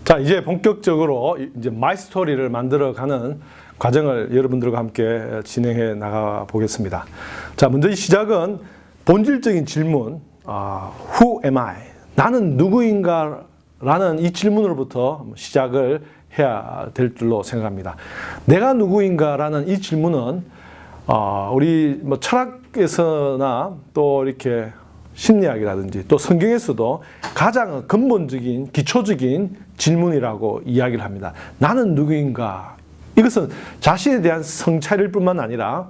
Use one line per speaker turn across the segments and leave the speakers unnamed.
자, 이제 본격적으로 이제 마이 스토리를 만들어가는 과정을 여러분들과 함께 진행해 나가 보겠습니다. 자, 먼저 이 시작은 본질적인 질문, Who am I? 나는 누구인가? 라는 이 질문으로부터 시작을 해야 될 줄로 생각합니다. 내가 누구인가? 라는 이 질문은 우리 뭐 철학에서나 또 이렇게 심리학이라든지 또 성경에서도 가장 근본적인 기초적인 질문이라고 이야기를 합니다. 나는 누구인가? 이것은 자신에 대한 성찰일 뿐만 아니라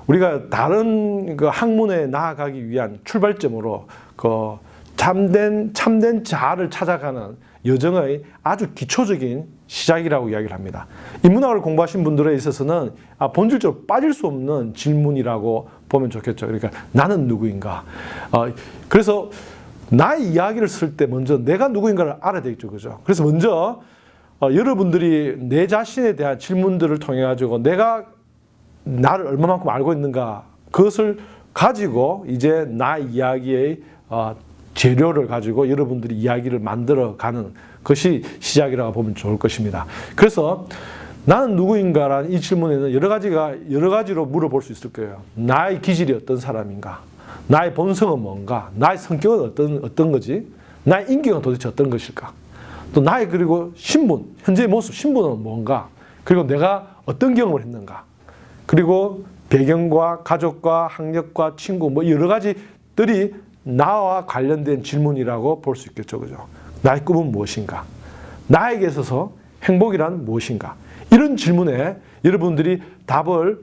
우리가 다른 그 학문에 나아가기 위한 출발점으로 그 참된 자아를 찾아가는 여정의 아주 기초적인 시작이라고 이야기를 합니다. 인문학을 공부하신 분들에 있어서는 본질적으로 빠질 수 없는 질문이라고 보면 좋겠죠. 그러니까 나는 누구인가? 그래서 나의 이야기를 쓸 때 먼저 내가 누구인가를 알아야 되겠죠. 그죠? 그래서 먼저 여러분들이 내 자신에 대한 질문들을 통해 가지고 내가 나를 얼마만큼 알고 있는가 그것을 가지고 이제 나의 이야기의 재료를 가지고 여러분들이 이야기를 만들어가는 것이 시작이라고 보면 좋을 것입니다. 그래서 나는 누구인가라는 이 질문에는 여러 가지로 물어볼 수 있을 거예요. 나의 기질이 어떤 사람인가? 나의 본성은 뭔가? 나의 성격은 어떤 거지? 나의 인격은 도대체 어떤 것일까? 또 나의 그리고 신분, 현재의 모습, 신분은 뭔가? 그리고 내가 어떤 경험을 했는가? 그리고 배경과 가족과 학력과 친구 뭐 여러 가지들이 나와 관련된 질문이라고 볼 수 있겠죠. 그죠? 나의 꿈은 무엇인가? 나에게 있어서 행복이란 무엇인가? 이런 질문에 여러분들이 답을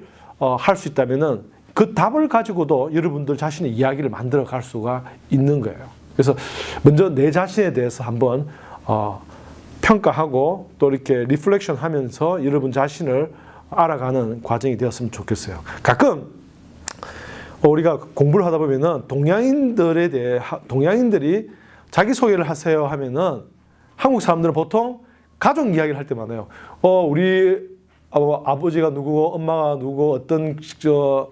할 수 있다면은 그 답을 가지고도 여러분들 자신의 이야기를 만들어 갈 수가 있는 거예요. 그래서 먼저 내 자신에 대해서 한번 평가하고 또 이렇게 리플렉션 하면서 여러분 자신을 알아가는 과정이 되었으면 좋겠어요. 가끔 우리가 공부를 하다 보면은 동양인들이 자기소개를 하세요 하면은 한국 사람들은 보통 가족 이야기를 할 때 많아요. 우리 아버지가 누구고 엄마가 누구고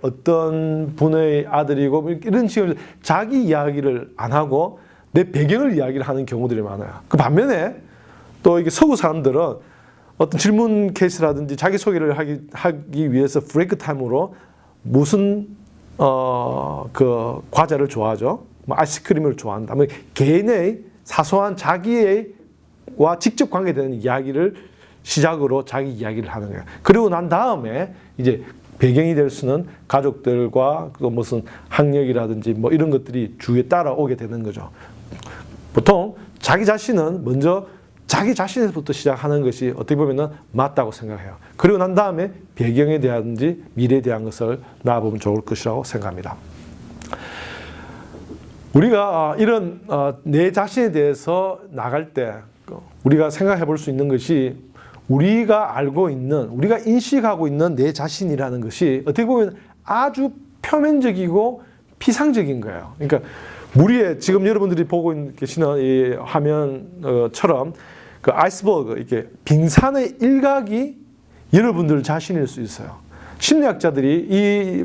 어떤 분의 아들이고 이런 식으로 자기 이야기를 안 하고 내 배경을 이야기를 하는 경우들이 많아요. 그 반면에 또 이게 서구 사람들은 어떤 질문 케이스라든지 자기소개를 하기 위해서 브레이크 타임으로 무슨 그 과자를 좋아하죠. 뭐 아이스크림을 좋아한다. 뭐 개인의 사소한 자기와 직접 관계되는 이야기를 시작으로 자기 이야기를 하는 거예요. 그리고 난 다음에 이제 배경이 될 수는 가족들과 또 무슨 학력이라든지 뭐 이런 것들이 주위에 따라오게 되는 거죠. 보통 자기 자신은 먼저 자기 자신에서부터 시작하는 것이 어떻게 보면은 맞다고 생각해요. 그리고 난 다음에 배경에 대한지 미래에 대한 것을 나아보면 좋을 것이라고 생각합니다. 우리가 이런 내 자신에 대해서 나갈 때 우리가 생각해 볼 수 있는 것이 우리가 알고 있는, 우리가 인식하고 있는 내 자신이라는 것이 어떻게 보면 아주 표면적이고 피상적인 거예요. 그러니까 무리에 지금 여러분들이 보고 계시는 이 화면처럼 그 아이스버그, 이렇게 빙산의 일각이 여러분들 자신일 수 있어요. 심리학자들이 이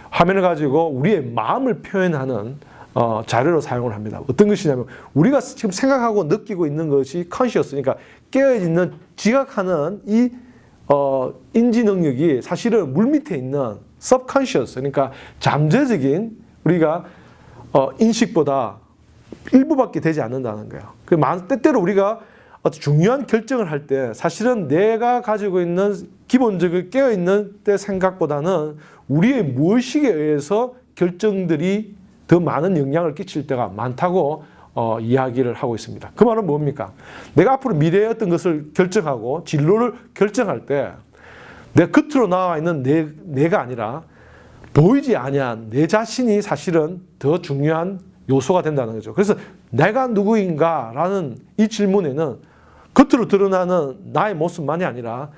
화면을 가지고 우리의 마음을 표현하는 자료로 사용을 합니다. 어떤 것이냐면 우리가 지금 생각하고 느끼고 있는 것이 컨시어스, 그러니까 깨어있는 지각하는 이 인지 능력이 사실은 물밑에 있는 subconscious, 그러니까 잠재적인 우리가 인식보다 일부밖에 되지 않는다는 거예요. 때때로 우리가 어떤 중요한 결정을 할 때 사실은 내가 가지고 있는 기본적으로 깨어있는 때 생각보다는 우리의 무의식에 의해서 결정들이 더 많은 영향을 끼칠 때가 많다고 이야기를 하고 있습니다. 그 말은 뭡니까? 내가 앞으로 미래의 어떤 것을 결정하고 진로를 결정할 때 내 겉으로 나와 있는 내가 아니라 보이지 아니한 내 자신이 사실은 더 중요한 요소가 된다는 거죠. 그래서 내가 누구인가라는 이 질문에는 겉으로 드러나는 나의 모습만이 아니라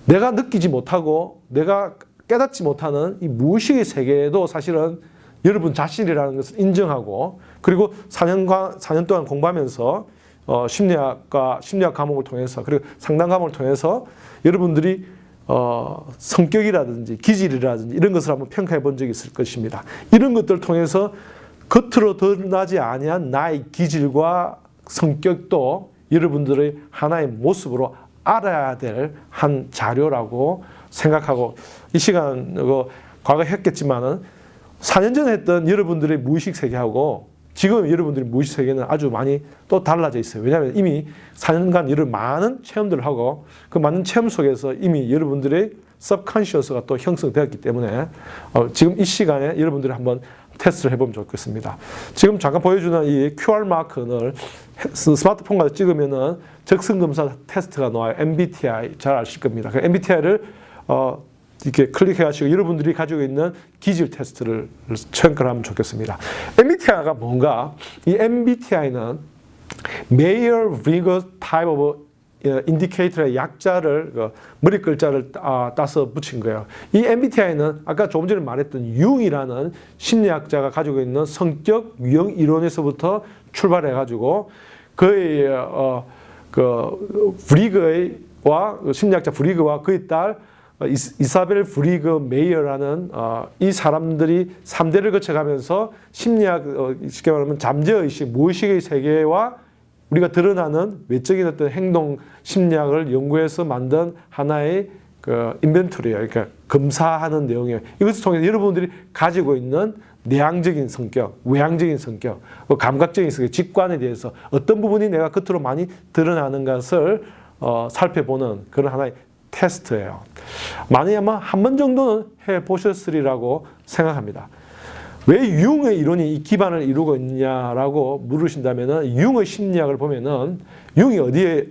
내가 느끼지 못하고 내가 깨닫지 못하는 이 무의식의 세계에도 사실은 여러분 자신이라는 것을 인정하고, 그리고 4년 동안 공부하면서 심리학 과목을 통해서, 그리고 상담 과목을 통해서 여러분들이 성격이라든지 기질이라든지 이런 것을 한번 평가해 본 적이 있을 것입니다. 이런 것들을 통해서 겉으로 드러나지 아니한 나의 기질과 성격도 여러분들의 하나의 모습으로 알아야 될 한 자료라고 생각하고 이 시간 과거 했겠지만은 4년 전에 했던 여러분들의 무의식 세계하고 지금 여러분들의 무의식 세계는 아주 많이 또 달라져 있어요. 왜냐하면 이미 4년간 여러 많은 체험들을 하고 그 많은 체험 속에서 이미 여러분들의 subconscious가 또 형성되었기 때문에 지금 이 시간에 여러분들이 한번 테스트를 해보면 좋겠습니다. 지금 잠깐 보여주는 이 QR 마크를 스마트폰과 찍으면은 적성검사 테스트가 나와요. MBTI 잘 아실 겁니다. 그 MBTI를 이렇게 클릭해가지고 여러분들이 가지고 있는 기질 테스트를 체크를 하면 좋겠습니다. MBTI가 뭔가? 이 MBTI는 Myers-Briggs Type of Indicator의 약자를 머리 글자를 따서 붙인 거예요. 이 MBTI는 아까 조금 전에 말했던 융이라는 심리학자가 가지고 있는 성격 유형 이론에서부터 출발해가지고 그의 브리그와 심리학자 브리그와 그의 딸 이사벨 브리그 메이어라는 이 사람들이 3대를 거쳐가면서 심리학 쉽게 말하면 잠재의식, 무의식의 세계와 우리가 드러나는 외적인 어떤 행동 심리학을 연구해서 만든 하나의 그 인벤토리예요. 그러니까 검사하는 내용이에요. 이것을 통해서 여러분들이 가지고 있는 내향적인 성격, 외향적인 성격, 감각적인 성격, 직관에 대해서 어떤 부분이 내가 겉으로 많이 드러나는 것을 살펴보는 그런 하나의 테스트예요. 만약에 아마 한 번 정도는 해보셨으리라고 생각합니다. 왜 융의 이론이 이 기반을 이루고 있냐라고 물으신다면은 융의 심리학을 보면은 융이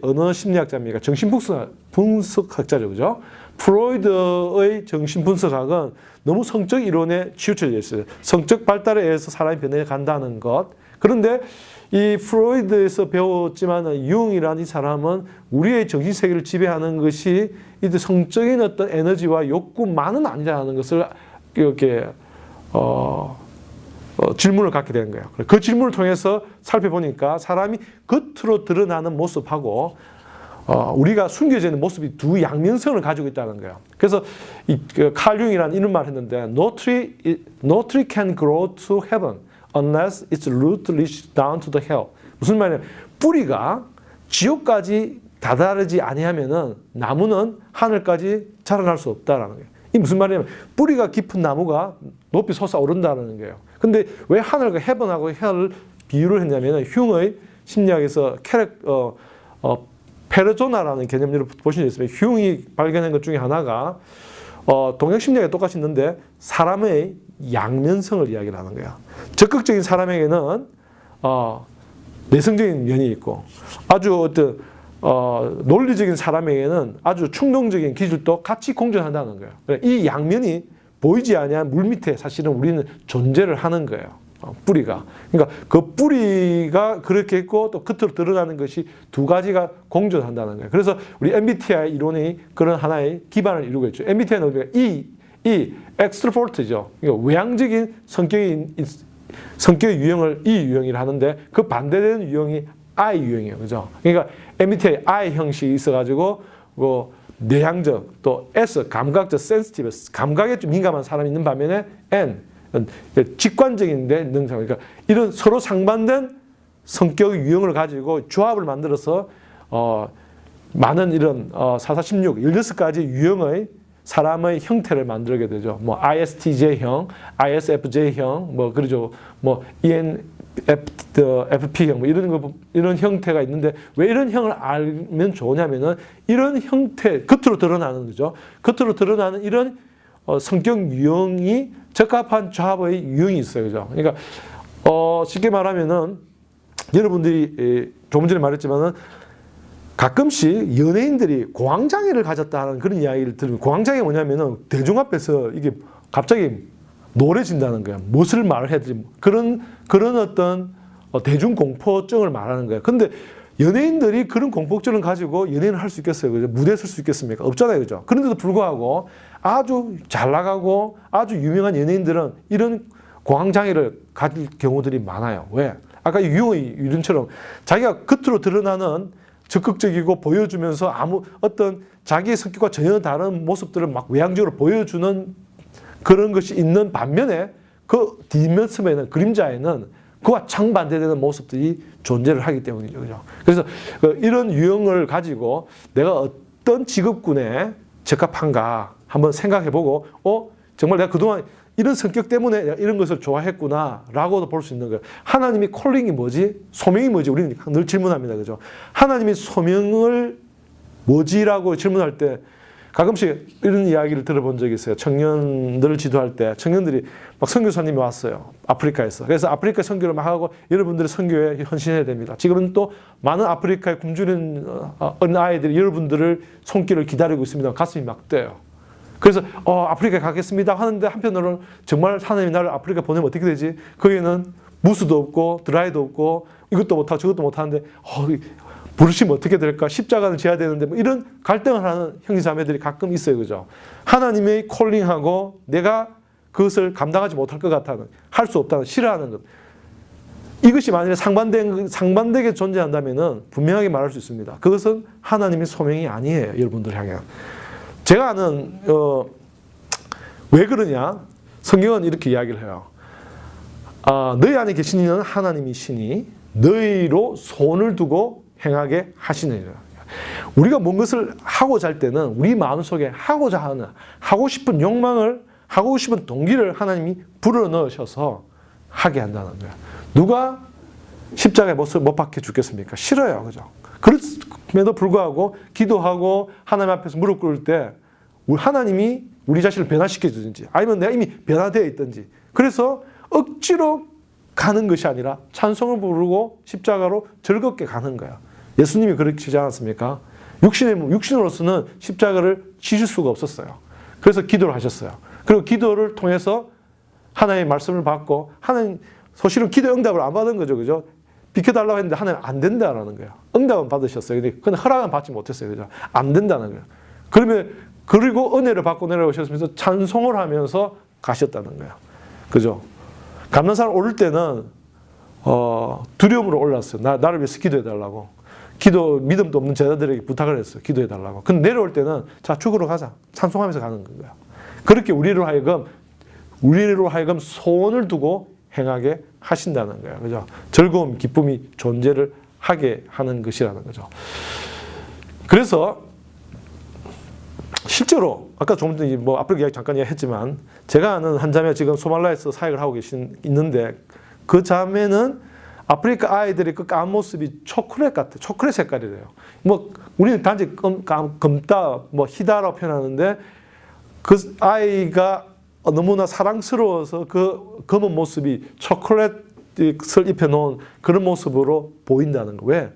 어느 심리학자입니까? 정신분석학자죠, 그죠? 프로이드의 정신분석학은 너무 성적 이론에 치우쳐져 있어요. 성적 발달에 의해서 사람이 변해 간다는 것. 그런데 이 프로이드에서 배웠지만 융이라는 이 사람은 우리의 정신세계를 지배하는 것이 이 성적인 어떤 에너지와 욕구만은 아니라는 것을 이렇게 질문을 갖게 되는 거예요. 그 질문을 통해서 살펴보니까 사람이 겉으로 드러나는 모습하고 우리가 숨겨져 있는 모습이 두 양면성을 가지고 있다는 거예요. 그래서 칼 융이라는 이런 말을 했는데 no tree can grow to heaven unless its root reaches down to the hell. 무슨 말이냐면 뿌리가 지옥까지 다다르지 아니하면은 나무는 하늘까지 자라날 수 없다라는 거예요. 이 무슨 말이냐면 뿌리가 깊은 나무가 높이 솟아오른다는 거예요. 근데 왜 하늘과 헤븐하고 헬을 비유를 했냐면 흉의 심리학에서 페르소나라는 개념을 보신 적 있으면 흉이 발견한 것 중에 하나가 동양 심리학에 똑같이 있는데 사람의 양면성을 이야기를 하는 거야. 적극적인 사람에게는 내성적인 면이 있고 아주 어떤 논리적인 사람에게는 아주 충동적인 기질도 같이 공존한다는 거예요. 이 양면이 보이지 않는 물 밑에 사실은 우리는 존재를 하는 거예요. 뿌리가. 그러니까 그 뿌리가 그렇게 있고 또 겉으로 드러나는 것이 두 가지가 공존한다는 거예요. 그래서 우리 MBTI 이론이 그런 하나의 기반을 이루고 있죠. MBTI는 우리가 extrovert죠. 그러니까 외향적인 성격의 유형을 E 유형이라 하는데 그 반대되는 유형이 I 유형이에요. 그죠? 그러니까 MBTI I 형식이 있어가지고 내향적 또 S 감각적 센시티브 감각에 좀 민감한 사람이 있는 반면에 N 직관적인데 능상 그러니까 이런 서로 상반된 성격 유형을 가지고 조합을 만들어서 많은 이런 4416 16가지 유형의 사람의 형태를 만들게 되죠. 뭐 ISTJ형, ISFJ형, 뭐 그러죠. 뭐 ENFP형 뭐 이런 형태가 있는데 왜 이런 형을 알면 좋냐면은 이런 형태 겉으로 드러나는 거죠. 겉으로 드러나는 이런 성격 유형이 적합한 조합의 유형이 있어요, 그죠? 그러니까 쉽게 말하면은 여러분들이 조금 전에 말했지만은. 가끔씩 연예인들이 공황장애를 가졌다는 그런 이야기를 들으면 공황장애 뭐냐면은 대중 앞에서 이게 갑자기 노래진다는 거야. 무엇을 말을 해야 되지? 그런 어떤 대중 공포증을 말하는 거야. 근데 연예인들이 그런 공포증을 가지고 연예인을 할 수 있겠어요? 그죠? 무대에 설 수 있겠습니까? 없잖아요. 그죠? 그런데도 불구하고 아주 잘 나가고 아주 유명한 연예인들은 이런 공황장애를 가질 경우들이 많아요. 왜? 아까 유형의 이름처럼 자기가 겉으로 드러나는 적극적이고 보여주면서 어떤 자기의 성격과 전혀 다른 모습들을 막 외향적으로 보여주는 그런 것이 있는 반면에 그 뒷모습에는 그림자에는 그와 정반대되는 모습들이 존재를 하기 때문이죠. 그죠? 그래서 이런 유형을 가지고 내가 어떤 직업군에 적합한가 한번 생각해보고, 정말 내가 그동안 이런 성격 때문에 내가 이런 것을 좋아했구나 라고도 볼 수 있는 거예요. 하나님이 콜링이 뭐지? 소명이 뭐지? 우리는 늘 질문합니다. 그죠? 하나님이 소명을 뭐지라고 질문할 때 가끔씩 이런 이야기를 들어본 적이 있어요. 청년들을 지도할 때 청년들이 막 선교사님이 왔어요. 아프리카에서. 그래서 아프리카 선교를 막 하고 여러분들이 선교에 헌신해야 됩니다. 지금은 또 많은 아프리카에 굶주린 어린 아이들이 여러분들을 손길을 기다리고 있습니다. 가슴이 막 뛰어요. 그래서 아프리카에 가겠습니다 하는데 한편으로는 정말 하나님이 나를 아프리카 보내면 어떻게 되지? 거기는 무수도 없고 드라이도 없고 이것도 못하고 저것도 못하는데 부르시면 어떻게 될까? 십자가는 져야 되는데 뭐 이런 갈등을 하는 형제자매들이 가끔 있어요. 그죠? 하나님의 콜링하고 내가 그것을 감당하지 못할 것 같다는, 할 수 없다는, 싫어하는 것. 이것이 만약에 상반되게 존재한다면 분명하게 말할 수 있습니다. 그것은 하나님의 소명이 아니에요. 여러분들 향해. 제가 아는 왜 그러냐? 성경은 이렇게 이야기를 해요. 너희 안에 계신 이는 하나님이시니 너희로 손을 두고 행하게 하시느니라. 우리가 뭔 것을 하고자 할 때는 우리 마음속에 하고자 하는, 하고 싶은 욕망을, 하고 싶은 동기를 하나님이 불어넣으셔서 하게 한다는 거예요. 누가 십자가에 못 박혀 죽겠습니까? 싫어요. 그죠? 그럼에도 불구하고 기도하고 하나님 앞에서 무릎 꿇을 때 하나님이 우리 자신을 변화시켜 주든지 아니면 내가 이미 변화되어 있든지 그래서 억지로 가는 것이 아니라 찬송을 부르고 십자가로 즐겁게 가는 거야. 예수님이 그러시지 않았습니까? 육신으로서는 십자가를 지실 수가 없었어요. 그래서 기도를 하셨어요. 그리고 기도를 통해서 하나님의 말씀을 받고 하나님 사실은 기도 응답을 안 받은 거죠. 그죠? 비켜달라고 했는데 하나님 안 된다라는 거예요. 응답은 받으셨어요. 근데 허락은 받지 못했어요. 그죠? 안 된다는 거예요. 그리고 은혜를 받고 내려오셨으면서 찬송을 하면서 가셨다는 거예요. 그죠? 감난산 오를 때는 두려움으로 올랐어요. 나를 위해서 기도해달라고. 믿음도 없는 제자들에게 부탁을 했어요. 기도해달라고. 근데 내려올 때는 자 죽으러 가자. 찬송하면서 가는 거예요. 그렇게 우리로 하여금 소원을 두고 행하게 하신다는 거예요. 그죠? 즐거움, 기쁨이 존재를 하게 하는 것이라는 거죠. 그래서 실제로 아까 조금 전에 아프리카 이야기 잠깐 했지만 제가 아는 한 자매 지금 소말라에서 사역을 하고 있는데 그 자매는 아프리카 아이들의 그 까만 모습이 초콜릿 같아. 초콜릿 색깔이래요. 우리는 단지 검다, 희다라고 표현하는데 그 아이가 너무나 사랑스러워서 그 검은 모습이 초콜릿을 입혀놓은 그런 모습으로 보인다는 거. 왜?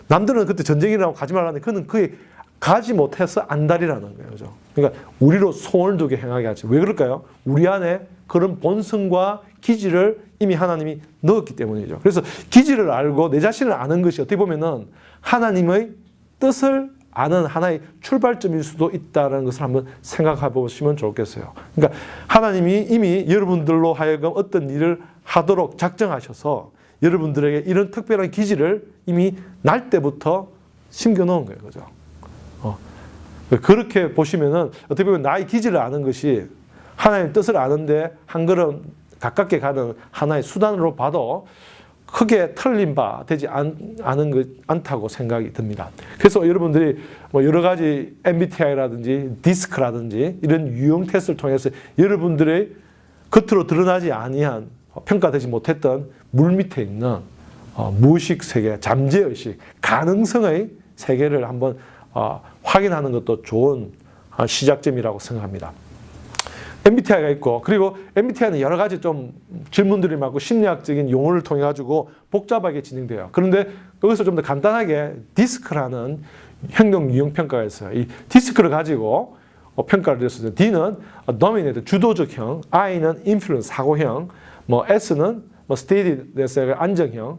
남들은 그때 전쟁이라고 가지 말라는데 그는 그게 가지 못해서 안달이라는 거예요. 그죠? 그러니까 우리로 소원을 두게 행하게 하지. 왜 그럴까요? 우리 안에 그런 본성과 기질을 이미 하나님이 넣었기 때문이죠. 그래서 기질을 알고 내 자신을 아는 것이 어떻게 보면은 하나님의 뜻을 아는 하나의 출발점일 수도 있다는 것을 한번 생각해 보시면 좋겠어요. 그러니까 하나님이 이미 여러분들로 하여금 어떤 일을 하도록 작정하셔서 여러분들에게 이런 특별한 기질을 이미 날 때부터 심겨 놓은 거예요. 그죠? 그렇게 보시면은 어떻게 보면 나의 기질을 아는 것이 하나님의 뜻을 아는데 한 걸음 가깝게 가는 하나의 수단으로 봐도 크게 틀린 바 되지 않다고 생각이 듭니다. 그래서 여러분들이 여러 가지 MBTI라든지 디스크라든지 이런 유형 테스트를 통해서 여러분들의 겉으로 드러나지 아니한 평가되지 못했던 물 밑에 있는 무의식 세계, 잠재의식, 가능성의 세계를 한번 확인하는 것도 좋은 시작점이라고 생각합니다. MBTI가 있고 그리고 MBTI는 여러 가지 좀 질문들이 많고 심리학적인 용어를 통해 가지고 복잡하게 진행돼요. 그런데 여기서 좀 더 간단하게 디스크라는 행동 유형 평가가 있어요. 이 디스크를 가지고 평가를 드렸을 때 D는 dominate 주도적형, I는 influence 사고형, S는 steadiness 안정형,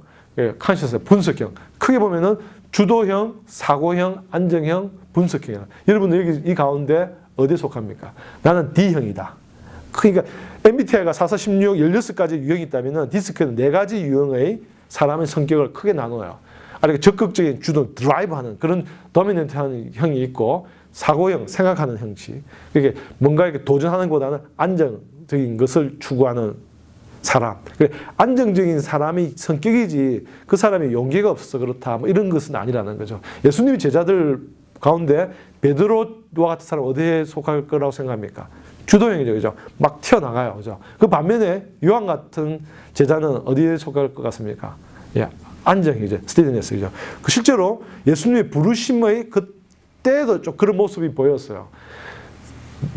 conscious 분석형. 크게 보면은 주도형, 사고형, 안정형, 분석형. 여러분들 여기 이 가운데 어디에 속합니까? 나는 D형이다. 그러니까 MBTI가 4, 4, 16, 16가지 유형이 있다면 디스크는 4가지 유형의 사람의 성격을 크게 나눠요. 적극적인 주도, 드라이브하는 그런 도미넌트한 형이 있고 사고형, 생각하는 형식. 이게 뭔가 이렇게 도전하는 것보다는 안정적인 것을 추구하는 사람. 그래, 안정적인 사람이 성격이지 그 사람이 용기가 없어서 그렇다. 뭐 이런 것은 아니라는 거죠. 예수님의 제자들 가운데 베드로와 같은 사람 어디에 속할 거라고 생각합니까? 주도형이죠, 그죠? 막 튀어나가요, 그죠? 그 반면에 요한 같은 제자는 어디에 속할 것 같습니까? 예, 안정이죠, 스테디네스, 그죠? 그 실제로 예수님의 부르심의 그때도 좀 그런 모습이 보였어요.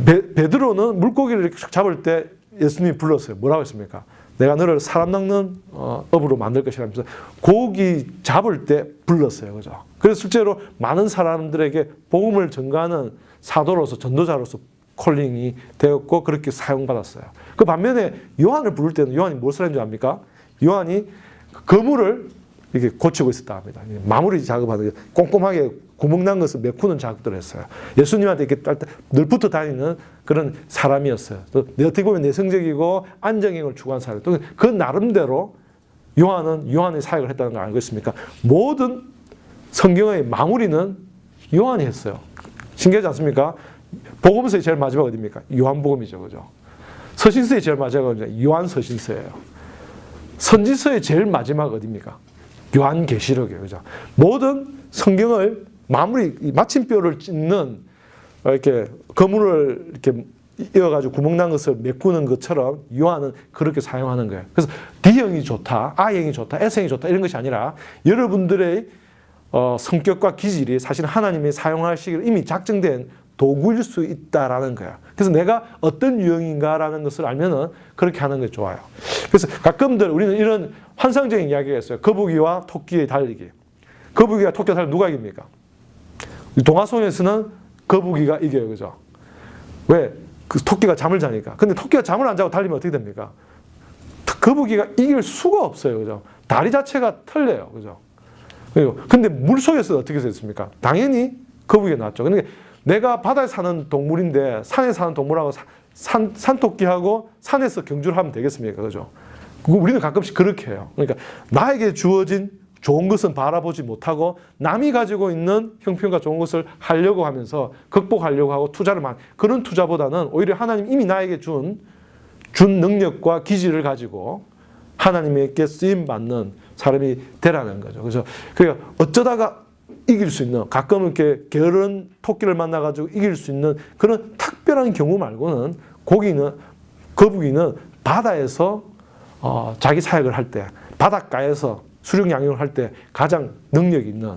베드로는 물고기를 이렇게 잡을 때 예수님이 불렀어요. 뭐라고 했습니까? 내가 너를 사람 낚는 업으로 만들 것이라면서 고기 잡을 때 불렀어요. 그죠? 그래서 실제로 많은 사람들에게 복음을 전가하는 사도로서, 전도자로서 콜링이 되었고 그렇게 사용받았어요. 그 반면에 요한을 부를 때는 요한이 무엇을 했는지 압니까? 요한이 그물을 이렇게 고치고 있었다 합니다. 마무리 작업하는 꼼꼼하게 구멍난 것을 메꾸는 작업들을 했어요. 예수님한테 이렇게 늘 붙어 다니는 그런 사람이었어요. 또 어떻게 보면 내성적이고 안정형을 추구한 사람. 또 그 나름대로 요한의 사역을 했다는 거 알고 있습니까? 모든 성경의 마무리는 요한이 했어요. 신기하지 않습니까? 복음서의 제일 마지막 어디입니까? 요한복음이죠, 그죠? 서신서의 제일 마지막은 요한서신서예요. 선지서의 제일 마지막 어디입니까? 요한계시록이에요, 그죠? 모든 성경을 마침표를 찢는 이렇게 거물을 이렇게 이어가지고 구멍난 것을 메꾸는 것처럼 요한은 그렇게 사용하는 거예요. 그래서 D형이 좋다, I형이 좋다, S형이 좋다 이런 것이 아니라 여러분들의 성격과 기질이 사실 하나님이 사용하시기로 이미 작정된 도구일 수 있다라는 거야. 그래서 내가 어떤 유형인가라는 것을 알면은 그렇게 하는 게 좋아요. 그래서 가끔들 우리는 이런 환상적인 이야기가 있어요. 거북이와 토끼의 달리기. 거북이와 토끼가 달리기 누가 이깁니까? 동화 속에서는 거북이가 이겨요, 그죠? 왜? 그 토끼가 잠을 자니까. 근데 토끼가 잠을 안 자고 달리면 어떻게 됩니까? 거북이가 이길 수가 없어요, 그죠? 다리 자체가 털려요, 그죠? 근데 물 속에서 어떻게 됐습니까? 당연히 거북이가 낫죠. 그러니까 내가 바다에 사는 동물인데 산에 사는 동물하고 산토끼하고 산에서 경주를 하면 되겠습니까? 그죠? 우리는 가끔씩 그렇게 해요. 그러니까 나에게 주어진 좋은 것은 바라보지 못하고 남이 가지고 있는 형편과 좋은 것을 하려고 하면서 극복하려고 하고 투자를 그런 투자보다는 오히려 하나님 이미 나에게 준 능력과 기질을 가지고 하나님께 쓰임 받는 사람이 되라는 거죠. 그래서 그러니까 어쩌다가 이길 수 있는 가끔은 이렇게 게으른 토끼를 만나가지고 이길 수 있는 그런 특별한 경우 말고는 거북이는 바다에서 자기 사역을 할 때 바닷가에서 수륙 양육을 할 때 가장 능력 있는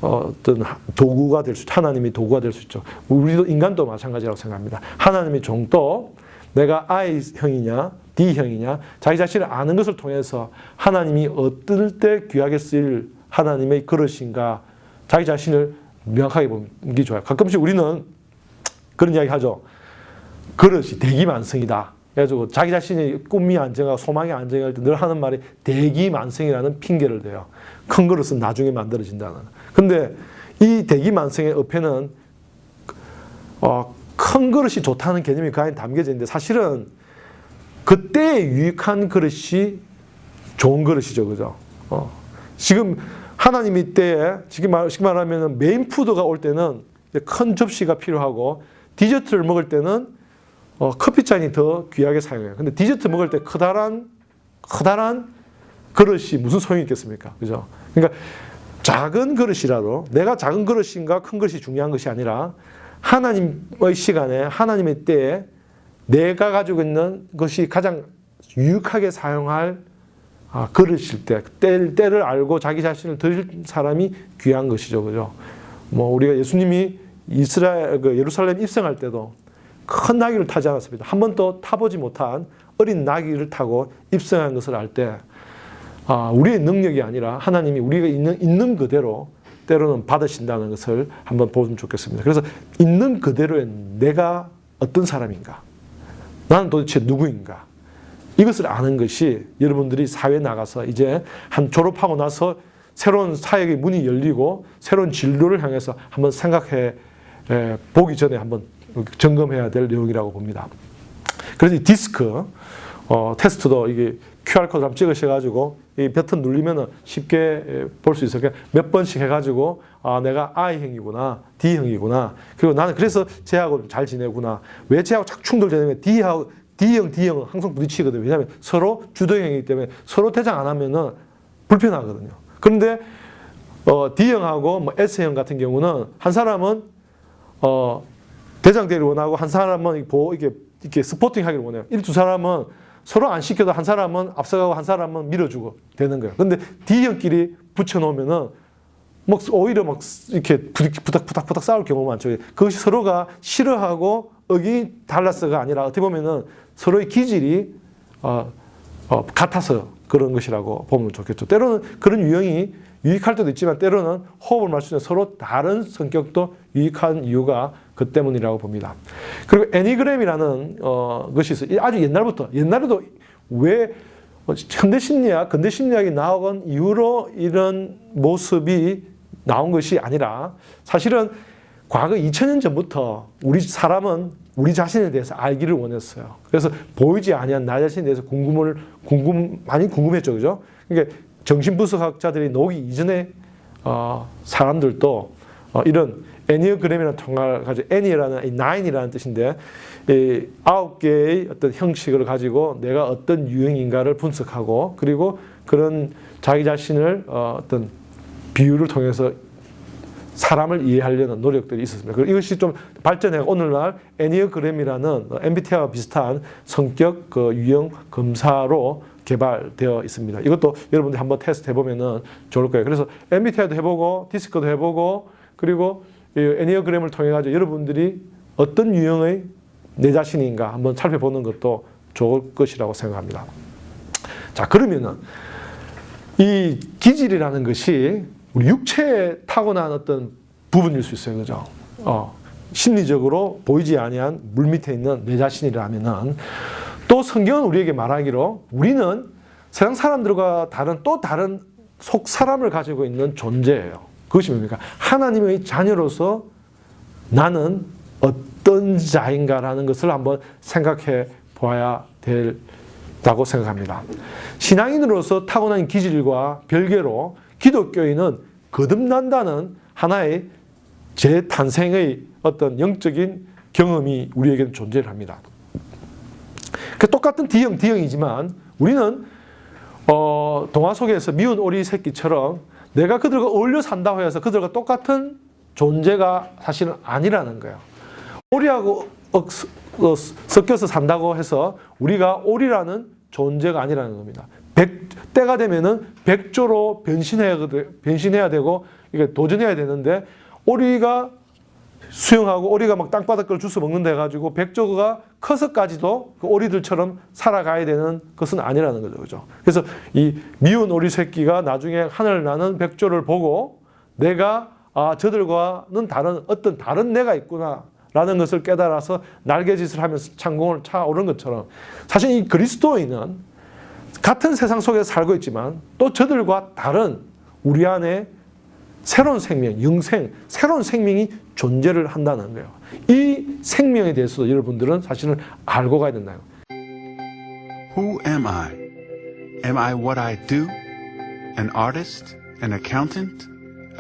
어떤 도구가 될 수 있죠. 하나님이 도구가 될 수 있죠. 우리도 인간도 마찬가지라고 생각합니다. 하나님의 종도 내가 I형이냐 D형이냐 자기 자신을 아는 것을 통해서 하나님이 어떨 때 귀하게 쓰일 하나님의 그릇인가 자기 자신을 명확하게 보는 게 좋아요. 가끔씩 우리는 그런 이야기 하죠. 그릇이 대기만성이다. 그래가지고 자기 자신의 꿈이 안정하고 소망이 안정할 때 늘 하는 말이 대기만성이라는 핑계를 대요. 큰 그릇은 나중에 만들어진다는. 근데 이 대기만성의 옆에는 큰 그릇이 좋다는 개념이 그 안에 담겨져 있는데 사실은 그때에 유익한 그릇이 좋은 그릇이죠. 그죠? 지금 하나님이 때에 쉽게 말하면 메인 푸드가 올 때는 큰 접시가 필요하고 디저트를 먹을 때는 커피잔이 더 귀하게 사용해요. 근데 디저트 먹을 때 커다란 그릇이 무슨 소용이 있겠습니까? 그죠? 그러니까 작은 그릇이라도 내가 작은 그릇인가 큰 그릇이 중요한 것이 아니라 하나님의 시간에 하나님의 때에 내가 가지고 있는 것이 가장 유익하게 사용할 그릇일 때, 때를 알고 자기 자신을 드릴 사람이 귀한 것이죠. 그죠? 우리가 예수님이 예루살렘 입성할 때도 큰 나귀를 타지 않았습니다. 한 번도 타보지 못한 어린 나귀를 타고 입성한 것을 알 때, 우리의 능력이 아니라 하나님이 우리가 있는 그대로 때로는 받으신다는 것을 한번 보면 좋겠습니다. 그래서 있는 그대로의 내가 어떤 사람인가? 나는 도대체 누구인가? 이것을 아는 것이 여러분들이 사회에 나가서 이제 한 졸업하고 나서 새로운 사역의 문이 열리고 새로운 진로를 향해서 한번 생각해 보기 전에 한번 점검해야 될 내용이라고 봅니다. 그래서 이 디스크 테스트도 이게 QR코드 한번 찍으셔가지고 이 버튼 누르면 쉽게 볼 수 있어요. 몇 번씩 해가지고 내가 I형이구나, D형이구나. 그리고 나는 그래서 쟤하고 잘 지내구나. 왜 쟤하고 자꾸 충돌되냐면 D하고 D형, D형은 항상 부딪히거든요. 왜냐하면 서로 주도형이기 때문에 서로 대장 안 하면은 불편하거든요. 그런데 D형하고 뭐 S형 같은 경우는 한 사람은 대장 되기를 원하고 한 사람은 이렇게 스포팅 하기를 원해요. 이 두 사람은 서로 안 시켜도 한 사람은 앞서가고 한 사람은 밀어주고 되는 거예요. 근데 D형끼리 붙여놓으면은 뭐 오히려 막 이렇게 부닥부닥 싸울 경우가 많죠. 그것이 서로가 싫어하고 의견이 달라서가 아니라 어떻게 보면은 서로의 기질이 같아서 그런 것이라고 보면 좋겠죠. 때로는 그런 유형이 유익할 때도 있지만 때로는 호흡을 맞추는 서로 다른 성격도 유익한 이유가 그 때문이라고 봅니다. 그리고 애니그램이라는 것이 있어요. 아주 옛날에도 왜 현대심리학, 근대심리학이 나온 이후로 이런 모습이 나온 것이 아니라 사실은 과거 2000년 전부터 우리 사람은 우리 자신에 대해서 알기를 원했어요. 그래서 보이지 아니한 나 자신에 대해서 많이 궁금했죠. 그죠? 그러니까 정신분석학자들이 나오기 이전에 사람들도 이런 애니어그램이라는 통합을 가지고 애니라는 나인이라는 뜻인데 9개의 어떤 형식을 가지고 내가 어떤 유형인가를 분석하고 그리고 그런 자기 자신을 어떤 비유를 통해서 사람을 이해하려는 노력들이 있었습니다. 그리고 이것이 좀 발전해 오늘날 애니어그램이라는 MBTI와 비슷한 성격 유형 검사로 개발되어 있습니다. 이것도 여러분들이 한번 테스트 해보면 좋을 거예요. 그래서 MBTI도 해보고 디스크도 해보고 그리고 애니어그램을 통해 가지고 여러분들이 어떤 유형의 내 자신인가 한번 살펴보는 것도 좋을 것이라고 생각합니다. 자, 그러면은 이 기질이라는 것이 우리 육체에 타고난 어떤 부분일 수 있어요. 그죠? 심리적으로 보이지 아니한 물 밑에 있는 내 자신이라면은 또 성경은 우리에게 말하기로 우리는 세상 사람들과 다른 속 사람을 가지고 있는 존재예요. 그것이 뭡니까? 하나님의 자녀로서 나는 어떤 자인가라는 것을 한번 생각해 보아야 된다고 생각합니다. 신앙인으로서 타고난 기질과 별개로 기독교인은 거듭난다는 하나의 재탄생의 어떤 영적인 경험이 우리에게는 존재를 합니다. 똑같은 D형이지만 우리는 동화 속에서 미운 오리 새끼처럼 내가 그들과 어울려 산다고 해서 그들과 똑같은 존재가 사실은 아니라는 거예요. 오리하고 섞여서 산다고 해서 우리가 오리라는 존재가 아니라는 겁니다. 때가 되면은 백조로 변신해야 되고 이게 도전해야 되는데 오리가 수영하고 오리가 막 땅바닥 걸 주워 먹는다 해가지고 백조가 커서까지도 그 오리들처럼 살아가야 되는 것은 아니라는 거죠. 그죠? 그래서 이 미운 오리 새끼가 나중에 하늘 나는 백조를 보고 내가 저들과는 어떤 다른 내가 있구나 라는 것을 깨달아서 날개짓을 하면서 창공을 차오른 것처럼 사실 이 그리스도인은 같은 세상 속에서 살고 있지만 또 저들과 다른 우리 안에 새로운 생명, 영생, 새로운 생명이 존재를 한다는 거예요. 이 생명에 대해서도 여러분들은 사실은 알고 가야 된다요.
Who am I? Am I what I do? An artist? An accountant?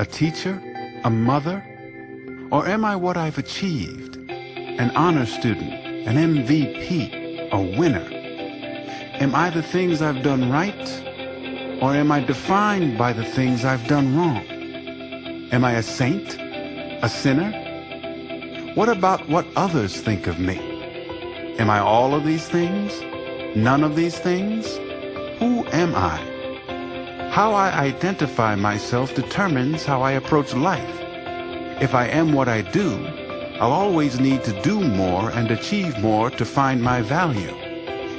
A teacher? A mother? Or am I what I've achieved? An honor student? An MVP? A winner? Am I the things I've done right? Or am I defined by the things I've done wrong? Am I a saint? A sinner? What about what others think of me? Am I all of these things? None of these things? Who am I? How I identify myself determines how I approach life. If I am what I do, I'll always need to do more and achieve more to find my value.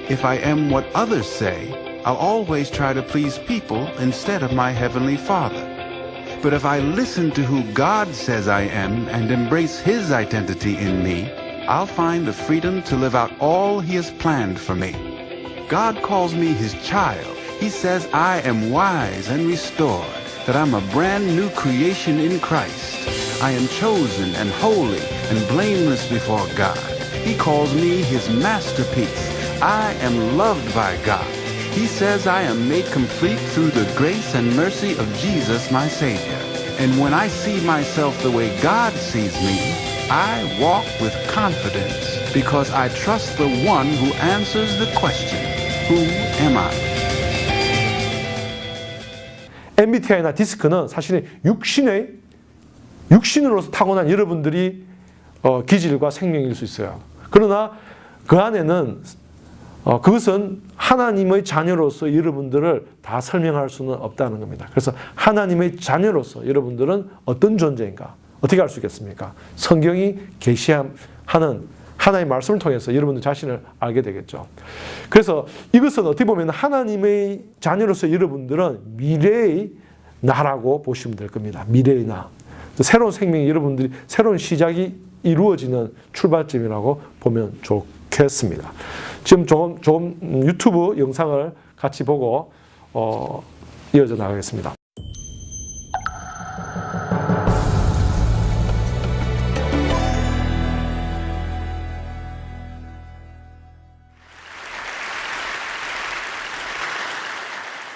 If I am what others say, I'll always try to please people instead of my Heavenly Father. But if I listen to who God says I am and embrace His identity in me, I'll find the freedom to live out all He has planned for me. God calls me His child. He says I am wise and restored, that I'm a brand new creation in Christ. I am chosen and holy and blameless before God. He calls me His masterpiece. I am loved by God. He says I am made complete through the grace and mercy of Jesus, my Savior. And when I see myself the way God sees me, I walk with confidence because I trust the one who answers the question, who am I?
MBTI나 디스크는 사실은 육신으로서 타고난 여러분들이 기질과 생명일 수 있어요. 그러나 그 안에는 그것은 하나님의 자녀로서 여러분들을 다 설명할 수는 없다는 겁니다. 그래서 하나님의 자녀로서 여러분들은 어떤 존재인가? 어떻게 알 수 있겠습니까? 성경이 계시하는 하나님의 말씀을 통해서 여러분들 자신을 알게 되겠죠. 그래서 이것은 어떻게 보면 하나님의 자녀로서 여러분들은 미래의 나라고 보시면 될 겁니다. 미래의 나. 새로운 생명이 여러분들이 새로운 시작이 이루어지는 출발점이라고 보면 좋겠습니다. 지금 조금 유튜브 영상을 같이 보고 이어져 나가겠습니다.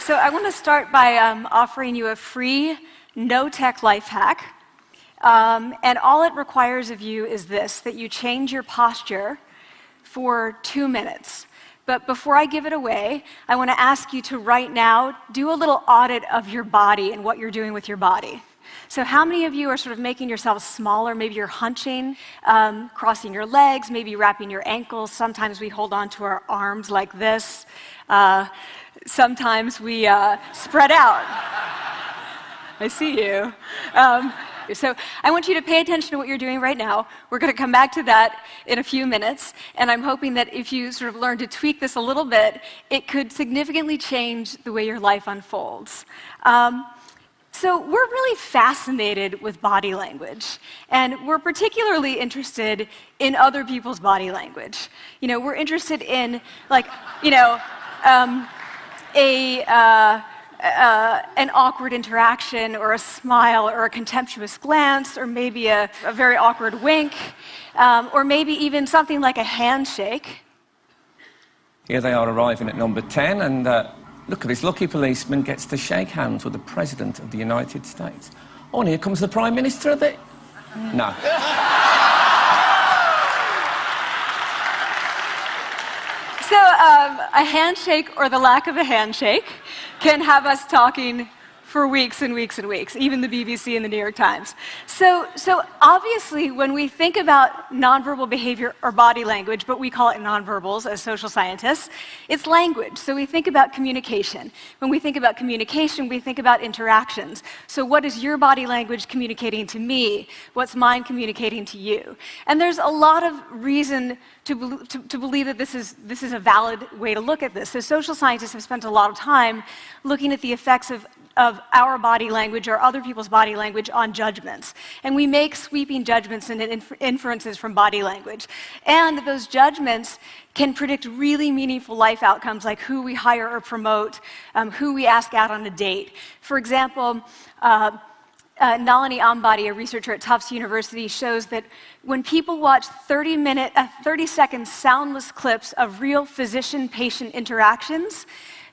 So I want to start by offering you a free, no-tech life hack. And all it requires of you is this, that you change your posture for 2 minutes. But before I give it away, I want to ask you to right now do a little audit of your body and what you're doing with your body. So how many of you are sort of making yourselves smaller? Maybe you're hunching, crossing your legs, maybe wrapping your ankles. Sometimes we hold on to our arms like this. Sometimes we spread out. I see you. So I want you to pay attention to what you're doing right now. We're going to come back to that in a few minutes. And I'm hoping that if you sort of learn to tweak this a little bit, it could significantly change the way your life unfolds. So we're really fascinated with body language, and we're particularly interested in other people's body language. You know, we're interested in, like, you know, an awkward interaction, or a smile, or a contemptuous glance, or maybe a very awkward wink, or maybe even something like a handshake.
Here they are arriving at number 10, and look at this lucky policeman gets to shake hands with the President of the United States. Oh, and here comes the Prime Minister of the... No.
So a handshake, or the lack of a handshake, can have us talking for weeks and weeks and weeks, even the BBC and the New York Times. So obviously, when we think about nonverbal behavior or body language, but we call it nonverbals as social scientists, it's language. So we think about communication. When we think about communication, we think about interactions. So what is your body language communicating to me? What's mine communicating to you? And there's a lot of reason to believe that this is a valid way to look at this. So social scientists have spent a lot of time looking at the effects of our body language or other people's body language on judgments. And we make sweeping judgments and inferences from body language. And those judgments can predict really meaningful life outcomes, like who we hire or promote, who we ask out on a date. For example, Nalini Ambady, a researcher at Tufts University, shows that when people watch 30-second soundless clips of real physician-patient interactions,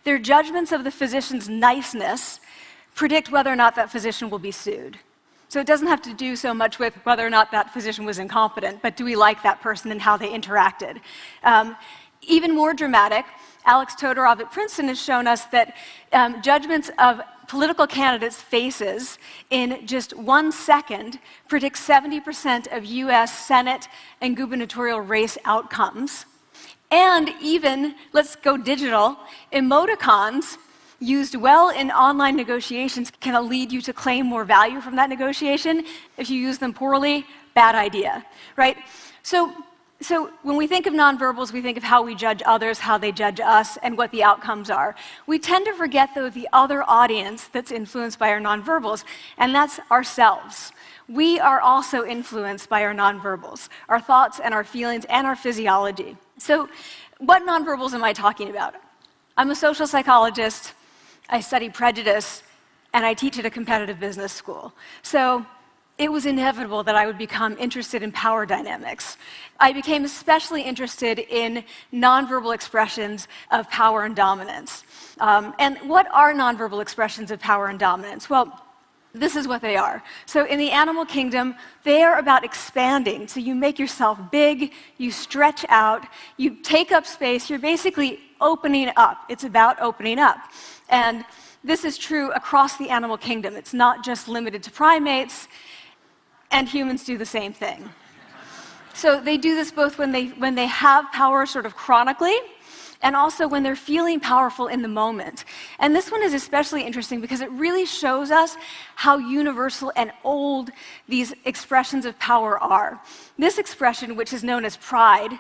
their judgments of the physician's niceness predict whether or not that physician will be sued. So it doesn't have to do so much with whether or not that physician was incompetent, but do we like that person and how they interacted? Even more dramatic, Alex Todorov at Princeton has shown us that judgments of political candidates' faces in just 1 second predict 70% of US Senate and gubernatorial race outcomes. And even, let's go digital, emoticons used well in online negotiations can lead you to claim more value from that negotiation. If you use them poorly, bad idea, right? So when we think of nonverbals, we think of how we judge others, how they judge us, and what the outcomes are. We tend to forget, though, the other audience that's influenced by our nonverbals, and that's ourselves. We are also influenced by our nonverbals, our thoughts and our feelings and our physiology. So what nonverbals am I talking about? I'm a social psychologist, I study prejudice, and I teach at a competitive business school. So it was inevitable that I would become interested in power dynamics. I became especially interested in nonverbal expressions of power and dominance. And what are nonverbal expressions of power and dominance? Well, This is what they are. So in the animal kingdom, they are about expanding. So you make yourself big, you stretch out, you take up space, you're basically opening up. It's about opening up. And this is true across the animal kingdom. It's not just limited to primates, and humans do the same thing. So they do this both when they have power sort of chronically, and also when they're feeling powerful in the moment. And this one is especially interesting because it really shows us how universal and old these expressions of power are. This expression, which is known as pride,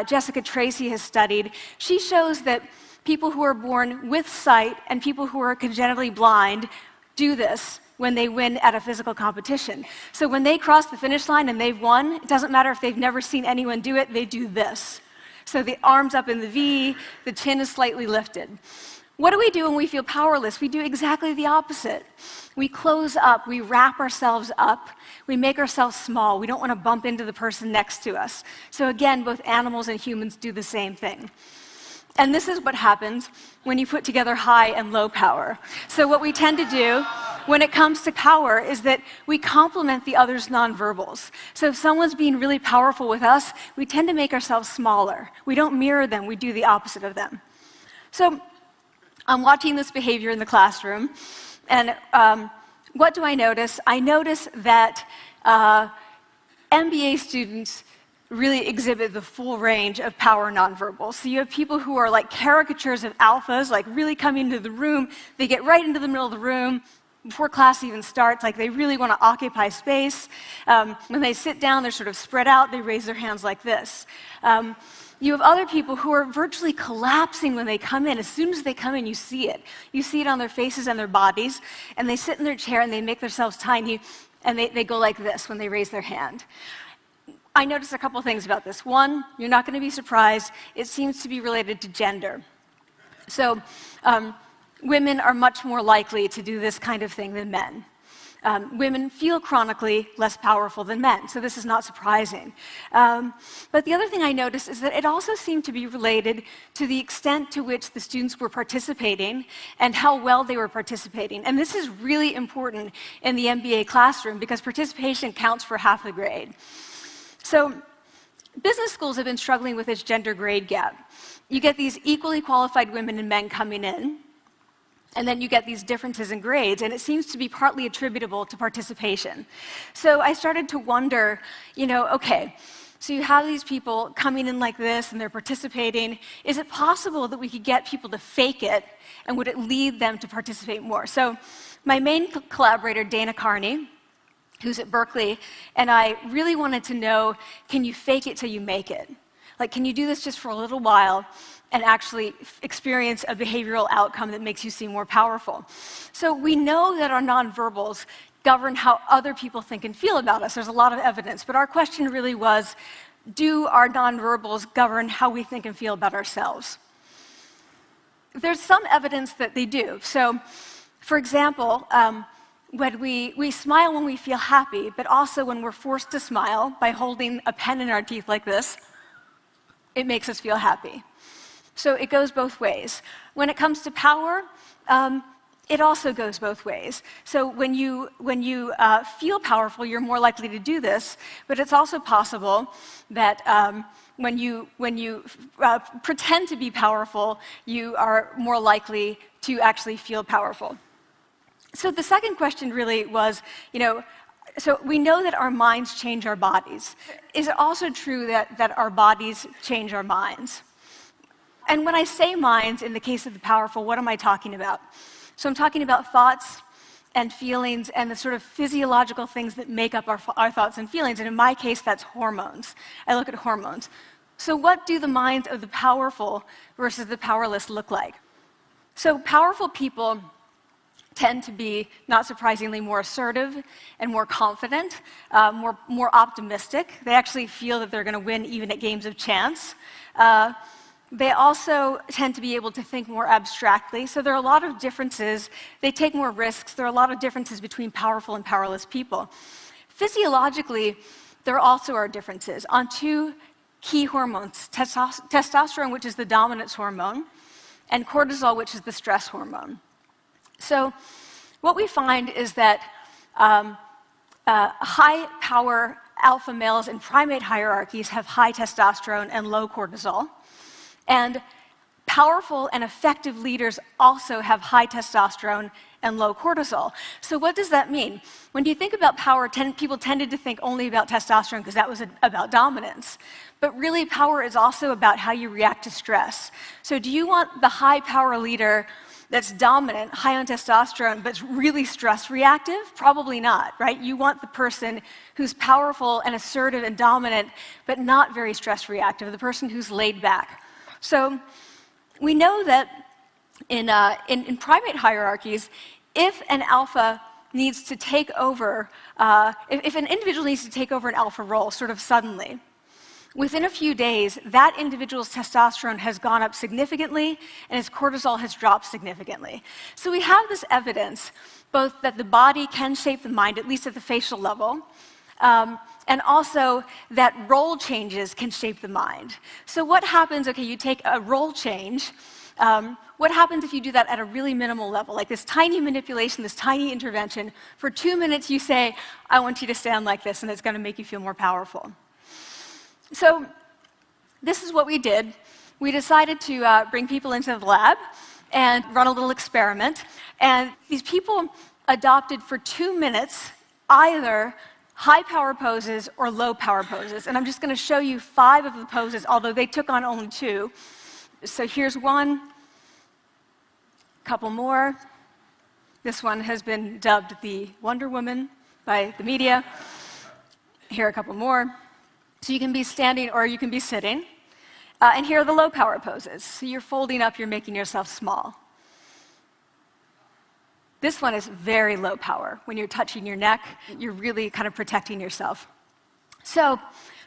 Jessica Tracy has studied, she shows that people who are born with sight and people who are congenitally blind do this when they win at a physical competition. So when they cross the finish line and they've won, it doesn't matter if they've never seen anyone do it, they do this. So the arms up in the V, the chin is slightly lifted. What do we do when we feel powerless? We do exactly the opposite. We close up, we wrap ourselves up, we make ourselves small. We don't want to bump into the person next to us. So again, both animals and humans do the same thing. And this is what happens when you put together high and low power. So what we tend to do when it comes to power is that we complement the other's nonverbals. So if someone's being really powerful with us, we tend to make ourselves smaller. We don't mirror them, we do the opposite of them. So I'm watching this behavior in the classroom, and what do I notice? I notice that MBA students really exhibit the full range of power nonverbals. So you have people who are like caricatures of alphas, like really coming into the room, they get right into the middle of the room, before class even starts, like they really want to occupy space. When they sit down, they're sort of spread out, they raise their hands like this. You have other people who are virtually collapsing when they come in. As soon as they come in, you see it. You see it on their faces and their bodies, and they sit in their chair and they make themselves tiny, and they go like this when they raise their hand. I noticed a couple things about this. One, you're not going to be surprised, it seems to be related to gender. So, women are much more likely to do this kind of thing than men. Women feel chronically less powerful than men, so this is not surprising. But the other thing I noticed is that it also seemed to be related to the extent to which the students were participating and how well they were participating. And this is really important in the MBA classroom because participation counts for half the grade. So business schools have been struggling with this gender grade gap. You get these equally qualified women and men coming in, and then you get these differences in grades, and it seems to be partly attributable to participation. So I started to wonder, okay, so you have these people coming in like this, and they're participating. Is it possible that we could get people to fake it, and would it lead them to participate more? So my main collaborator, Dana Carney, who's at Berkeley, and I really wanted to know, can you fake it till you make it? Like, can you do this just for a little while and actually experience a behavioral outcome that makes you seem more powerful? So we know that our nonverbals govern how other people think and feel about us. There's a lot of evidence, but our question really was, do our nonverbals govern how we think and feel about ourselves? There's some evidence that they do. So, for example, when we smile when we feel happy, but also when we're forced to smile by holding a pen in our teeth like this, it makes us feel happy. So it goes both ways. When it comes to power, it also goes both ways. So when you feel powerful, you're more likely to do this, but it's also possible that when you pretend to be powerful, you are more likely to actually feel powerful. So the second question really was, so we know that our minds change our bodies. Is it also true that our bodies change our minds? And when I say minds, in the case of the powerful, what am I talking about? So I'm talking about thoughts and feelings and the sort of physiological things that make up our thoughts and feelings. And in my case, that's hormones. I look at hormones. So what do the minds of the powerful versus the powerless look like? So powerful people tend to be, not surprisingly, more assertive and more confident, more optimistic. They actually feel that they're going to win even at games of chance. They also tend to be able to think more abstractly. So there are a lot of differences. They take more risks. There are a lot of differences between powerful and powerless people. Physiologically, there also are differences on two key hormones, testosterone, which is the dominance hormone, and cortisol, which is the stress hormone. So what we find is that high-power alpha males in primate hierarchies have high testosterone and low cortisol. And powerful and effective leaders also have high testosterone and low cortisol. So what does that mean? When you think about power, people tended to think only about testosterone because that was about dominance. But really, power is also about how you react to stress. So do you want the high-power leader that's dominant, high on testosterone, but really stress reactive? Probably not, right? You want the person who's powerful and assertive and dominant, but not very stress reactive, the person who's laid back. So we know that in primate hierarchies, if an alpha needs to take over, if an individual needs to take over an alpha role sort of suddenly, within a few days, that individual's testosterone has gone up significantly and his cortisol has dropped significantly. So we have this evidence, both that the body can shape the mind, at least at the facial level, and also that role changes can shape the mind. So what happens, okay, you take a role change, what happens if you do that at a really minimal level, like this tiny manipulation, this tiny intervention? For 2 minutes you say, I want you to stand like this, and it's going to make you feel more powerful. So this is what we did. We decided to bring people into the lab and run a little experiment. And these people adopted for 2 minutes either high power poses or low power poses. And I'm just going to show you 5 of the poses, although they took on only 2. So here's one, couple more. This one has been dubbed the Wonder Woman by the media. Here are a couple more. So you can be standing or you can be sitting. And here are the low power poses. So you're folding up, you're making yourself small. This one is very low power. When you're touching your neck, you're really kind of protecting yourself. So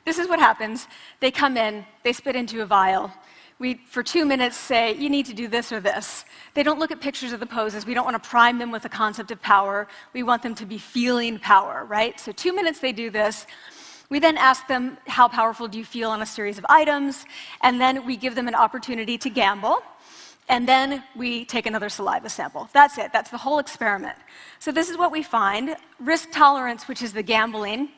this is what happens. They come in, they spit into a vial. We, for 2 minutes, say, you need to do this or this. They don't look at pictures of the poses. We don't want to prime them with the concept of power. We want them to be feeling power, right? So 2 minutes they do this. We then ask them, how powerful do you feel on a series of items? And then we give them an opportunity to gamble. And then we take another saliva sample. That's it. That's the whole experiment. So this is what we find. Risk tolerance, which is the gambling.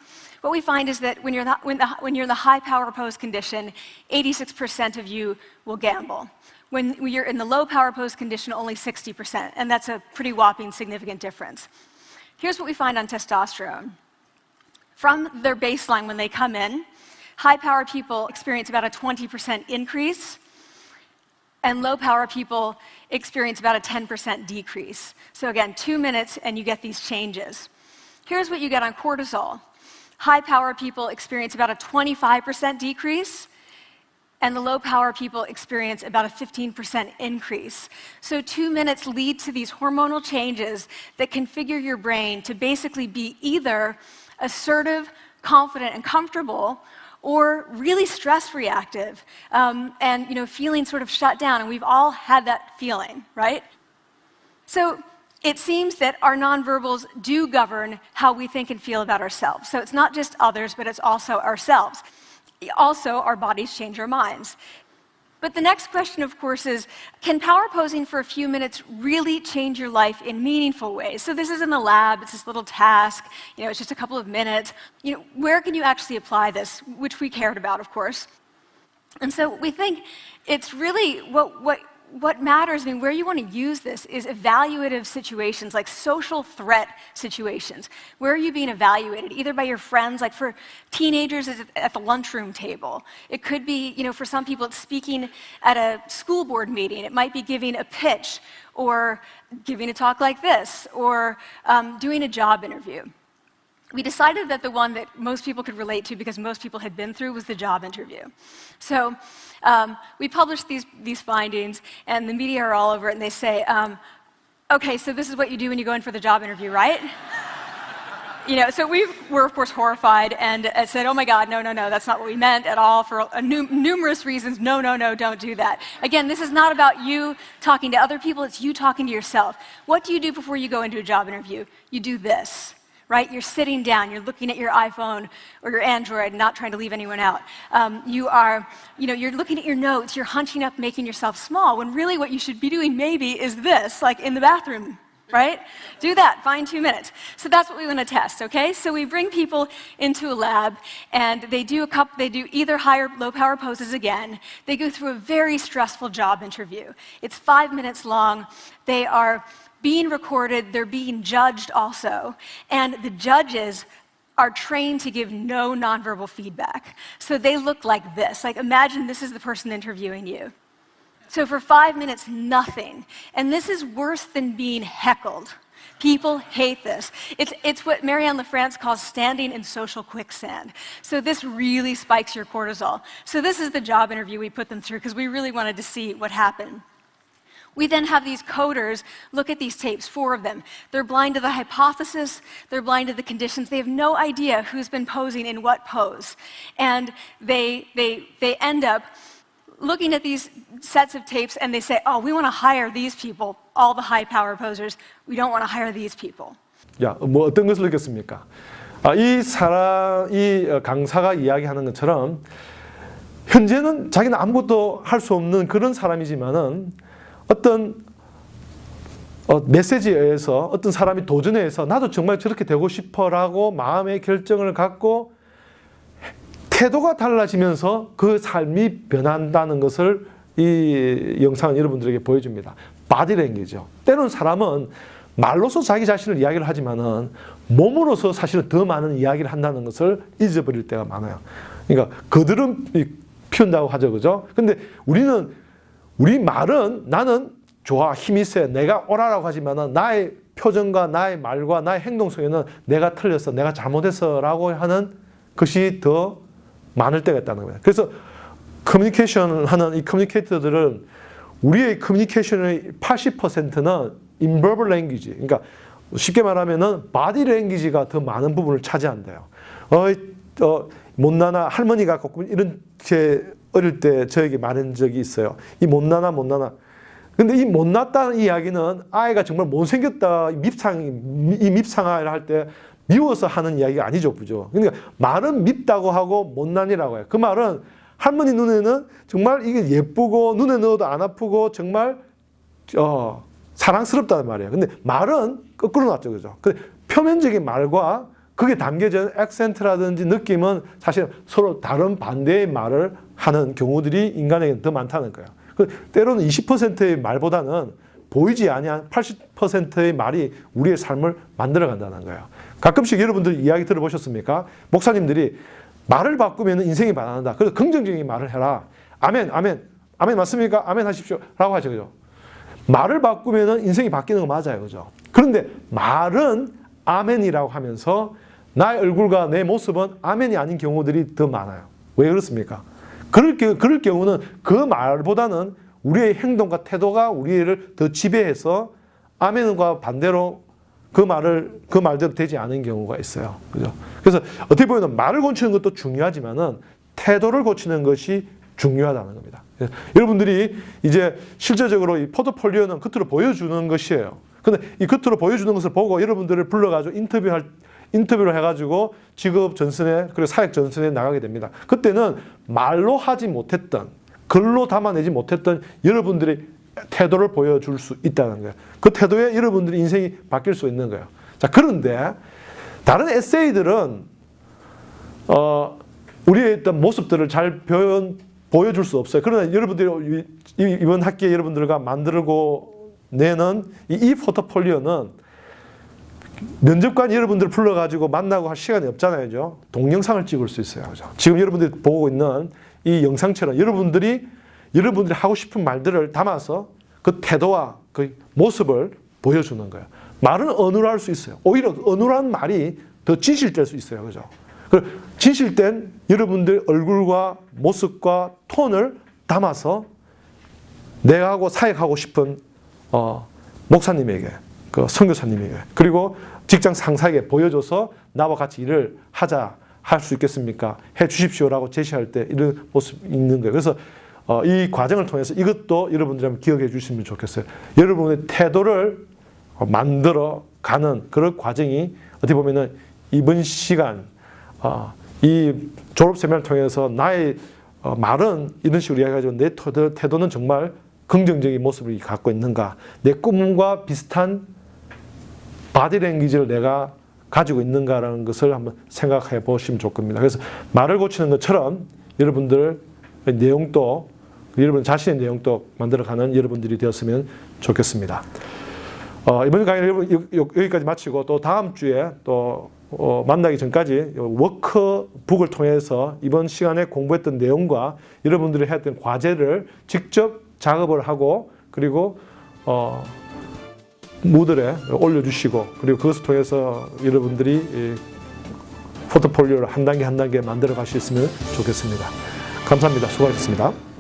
What we find is that when you're in the high power pose condition, 86% of you will gamble. When you're in the low power pose condition, only 60%. And that's a pretty whopping significant difference. Here's what we find on testosterone. From their baseline when they come in, high power people experience about a 20% increase, and low power people experience about a 10% decrease. So again, 2 minutes and you get these changes. Here's what you get on cortisol. High power people experience about a 25% decrease, and the low power people experience about a 15% increase. So 2 minutes lead to these hormonal changes that configure your brain to basically be either assertive, confident, and comfortable, or really stress reactive, and feeling sort of shut down. And we've all had that feeling, right? So it seems that our nonverbals do govern how we think and feel about ourselves. So it's not just others, but it's also ourselves. Also, our bodies change our minds. But the next question, of course, is, can power posing for a few minutes really change your life in meaningful ways? So this is in the lab, it's this little task, it's just a couple of minutes. Where can you actually apply this, which we cared about, of course. And so we think it's really what matters, where you want to use this is evaluative situations, like social threat situations. Where are you being evaluated? Either by your friends, like for teenagers, it's at the lunchroom table. It could be, for some people, it's speaking at a school board meeting. It might be giving a pitch, or giving a talk like this, or doing a job interview. We decided that the one that most people could relate to, because most people had been through, was the job interview. So we published these findings, and the media are all over it, and they say, okay, so this is what you do when you go in for the job interview, right? So we were, of course, horrified and said, oh my God, no, that's not what we meant at all, for numerous reasons. No, don't do that. Again, this is not about you talking to other people, it's you talking to yourself. What do you do before you go into a job interview? You do this. Right? You're sitting down, you're looking at your iPhone or your Android, not trying to leave anyone out. You're looking at your notes, you're hunching up, making yourself small, when really what you should be doing maybe is this, like in the bathroom. right? Do that, find 2 minutes. So that's what we want to test, okay? So we bring people into a lab and they do either high or low power poses again. They go through a very stressful job interview. It's 5 minutes long. They are being recorded, they're being judged also, and the judges are trained to give no nonverbal feedback. So they look like this. Like imagine this is the person interviewing you. So for 5 minutes, nothing. And this is worse than being heckled. People hate this. It's what Marianne LaFrance calls standing in social quicksand. So this really spikes your cortisol. So this is the job interview we put them through because we really wanted to see what happened. We then have these coders look at these tapes, 4 of them. They're blind to the hypothesis, they're blind to the conditions. They have no idea who's been posing in what pose. And they end up looking at these sets of tapes and they say, oh, we want to hire these people, all the high power posers. We don't want to hire these people.
야, 뭐 어떤 것을 느꼈습니까? 이 강사가 이야기하는 것처럼 현재는 자기는 아무것도 할 수 없는 그런 사람이지만은 어떤 메시지에 의해서 어떤 사람이 도전해서 나도 정말 저렇게 되고 싶어라고 마음의 결정을 갖고 태도가 달라지면서 그 삶이 변한다는 것을 이 영상은 여러분들에게 보여줍니다. 바디랭귀지죠. 때로는 사람은 말로서 자기 자신을 이야기를 하지만은 몸으로서 사실은 더 많은 이야기를 한다는 것을 잊어버릴 때가 많아요. 그러니까 그들은 피운다고 하죠, 그죠? 근데 우리 말은 나는 좋아, 힘이 세, 내가 오라라고 하지만은 나의 표정과 나의 말과 나의 행동 속에는 내가 틀렸어, 내가 잘못했어라고 하는 것이 더 많을 때가 있다는 겁니다. 그래서 커뮤니케이션을 하는 이 커뮤니케이터들은 우리의 커뮤니케이션의 80%는 인버벌 랭귀지, 그러니까 쉽게 말하면은 바디 랭귀지가 더 많은 부분을 차지한대요. 못나나 할머니가 가끔 이렇게 어릴 때 저에게 말한 적이 있어요. 이 못나나. 근데 이 못났다는 이야기는 아이가 정말 못생겼다, 이 밉상아를 할 때 미워서 하는 이야기가 아니죠, 그죠? 그러니까 말은 밉다고 하고 못난이라고 해요. 그 말은 할머니 눈에는 정말 이게 예쁘고 눈에 넣어도 안 아프고 정말 사랑스럽다는 말이에요. 근데 말은 거꾸로 놨죠, 그죠? 근데 표면적인 말과 그게 담겨진 액센트라든지 느낌은 사실 서로 다른 반대의 말을 하는 경우들이 인간에게 더 많다는 거예요. 때로는 20%의 말보다는 보이지 아니한 80%의 말이 우리의 삶을 만들어간다는 거예요. 가끔씩 여러분들 이야기 들어보셨습니까? 목사님들이 말을 바꾸면 인생이 변한다. 그래서 긍정적인 말을 해라. 아멘 맞습니까? 아멘 하십시오. 라고 하죠, 그죠? 말을 바꾸면 인생이 바뀌는 거 맞아요, 그죠? 그런데 말은 아멘이라고 하면서 나의 얼굴과 내 모습은 아멘이 아닌 경우들이 더 많아요. 왜 그렇습니까? 그럴 경우는 그 말보다는 우리의 행동과 태도가 우리를 더 지배해서 아멘과 반대로 그 말대로 되지 않은 경우가 있어요. 그죠? 그래서 어떻게 보면 말을 고치는 것도 중요하지만은 태도를 고치는 것이 중요하다는 겁니다. 여러분들이 이제 실제적으로 이 포트폴리오는 겉으로 보여주는 것이에요. 근데 이 겉으로 보여주는 것을 보고 여러분들을 불러가지고 인터뷰를 해가지고 직업 전선에 그리고 사역 전선에 나가게 됩니다. 그때는 말로 하지 못했던, 글로 담아내지 못했던 여러분들의 태도를 보여줄 수 있다는 거예요. 그 태도에 여러분들의 인생이 바뀔 수 있는 거예요. 자, 그런데 다른 에세이들은 우리의 어떤 모습들을 잘 보여줄 수 없어요. 그러나 여러분들이 이번 학기에 여러분들과 만들고 내는 이 포트폴리오는 면접관 여러분들 불러가지고 만나고 할 시간이 없잖아요, 그죠? 동영상을 찍을 수 있어요, 그죠? 지금 여러분들이 보고 있는 이 영상처럼 여러분들이 하고 싶은 말들을 담아서 그 태도와 그 모습을 보여주는 거예요. 말은 언어로 할 수 있어요. 오히려 언어란 말이 더 진실될 수 있어요, 그죠? 진실된 여러분들 얼굴과 모습과 톤을 담아서 내가 하고 사역하고 싶은 목사님에게, 그 선교사님에게, 그리고 직장 상사에게 보여줘서 나와 같이 일을 할 수 있겠습니까? 해 주십시오라고 제시할 때 이런 모습이 있는 거예요. 그래서 이 과정을 통해서 이것도 여러분들이 한번 기억해 주시면 좋겠어요. 여러분의 태도를 만들어 가는 그런 과정이 어떻게 보면은 이번 시간 이 졸업 세미나를 통해서 나의 말은 이런 식으로 이야기하지만 내 태도는 정말 긍정적인 모습을 갖고 있는가? 내 꿈과 비슷한 바디랭귀지를 내가 가지고 있는가라는 것을 한번 생각해 보시면 좋겠습니다. 그래서 말을 고치는 것처럼 여러분들 내용도 여러분 자신의 내용도 만들어가는 여러분들이 되었으면 좋겠습니다. 이번 강의는 여기까지 마치고 또 다음 주에 또 만나기 전까지 워크북을 통해서 이번 시간에 공부했던 내용과 여러분들이 했던 과제를 직접 작업을 하고 그리고 무들에 올려주시고 그리고 그것을 통해서 여러분들이 포트폴리오를 한 단계 한 단계 만들어 가셨으면 좋겠습니다. 감사합니다. 수고하셨습니다.